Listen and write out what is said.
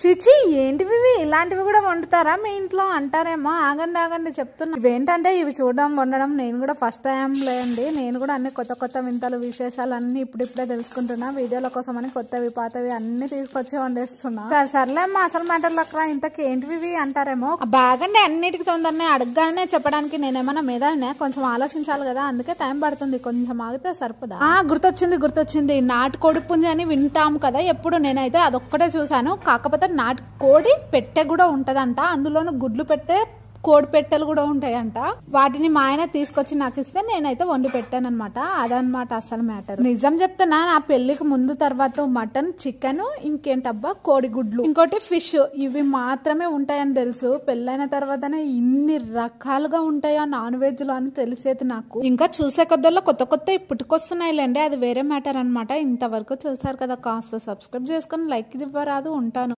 చిచి ఏంటివి ఇలాంటివి కూడా వండుతారా మీ ఇంట్లో అంటారేమో. ఆగండి చెప్తున్నా. ఇవేంటంటే ఇవి చూడడం వండడం నేను కూడా ఫస్ట్ టైం లేండి. నేను కూడా అన్ని కొత్త వింతలు విశేషాలు అన్ని ఇప్పుడిప్పుడే తెలుసుకుంటున్నా. వీడియోల కోసం అని కొత్తవి పాతవి అన్ని తీసుకొచ్చి వండేస్తున్నా. సర్లేమ్మా అసలు మ్యాటర్లకు రా. ఇంతకి ఏంటివి అంటారేమో. బాగండి అన్నిటికి తొందరనే అడగగానే చెప్పడానికి నేనేమన్నా మేధావినే, కొంచెం ఆలోచించాలి కదా, అందుకే టైం పడుతుంది. కొంచెం ఆగితే సరిపోదా. గుర్తొచ్చింది నాటుకోడి పుంజి అని వింటాము కదా ఎప్పుడు. నేనైతే అదొక్కటే చూసాను. కాకపోతే నాటుకోడి పెట్టె కూడా ఉంటదంట, అందులోనూ గుడ్లు పెట్టే కోడి పెట్టెలు కూడా ఉంటాయంట. వాటిని మా ఆయన తీసుకొచ్చి నాకు ఇస్తే నేనైతే వండి పెట్టానమాట. అదనమాట అసలు మ్యాటర్. నిజం చెప్తున్నా, నా పెళ్లికి ముందు తర్వాత మటన్, చికెన్, ఇంకేంటబ్బా కోడి గుడ్లు, ఇంకోటి ఫిష్, ఇవి మాత్రమే ఉంటాయని తెలుసు. పెళ్ళైన తర్వాతనే ఇన్ని రకాలుగా ఉంటాయా నాన్ వెజ్ లో అని తెలిసేది నాకు. ఇంకా చూసే కొద్దల్లో కొత్త పుట్టుకొస్తున్నాయిలేండి, అది వేరే మ్యాటర్ అనమాట. ఇంతవరకు చూసారు కదా, కాస్త సబ్స్క్రైబ్ చేసుకుని లైక్ ఇవ్వరాదు. ఉంటాను.